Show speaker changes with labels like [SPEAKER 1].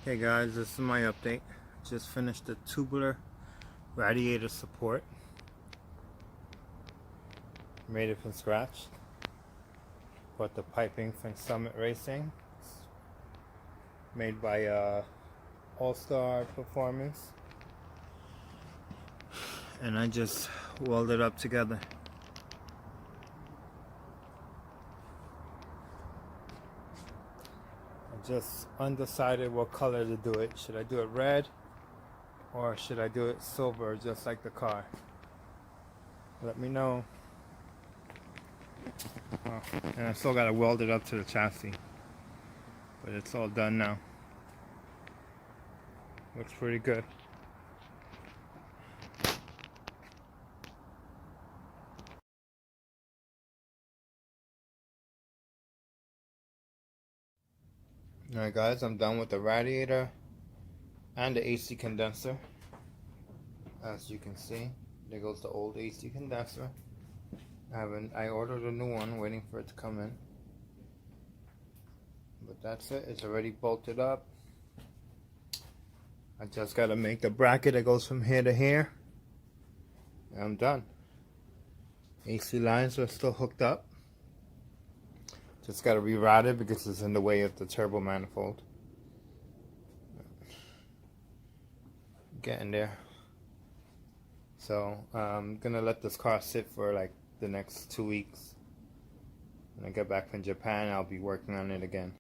[SPEAKER 1] Hey guys, this is my update. Just finished the tubular radiator support. Made it from scratch. Bought the piping from Summit Racing. Made by All-Star Performance. And I just welded up together. Just undecided what color to do it. Should I do it red or should I do it silver just like the car? Let me know. Oh, and I still got to weld it up to the chassis, but it's all done now. Looks pretty good. Alright guys, I'm done with the radiator and the AC condenser. As you can see, there goes the old AC condenser. I ordered a new one, waiting for it to come in. But that's it, it's already bolted up. I just gotta make the bracket that goes from here to here. And I'm done. AC lines are still hooked up. Just gotta reroute it because it's in the way of the turbo manifold. Getting there. So I'm gonna let this car sit for like the next 2 weeks. When I get back from Japan, I'll be working on it again.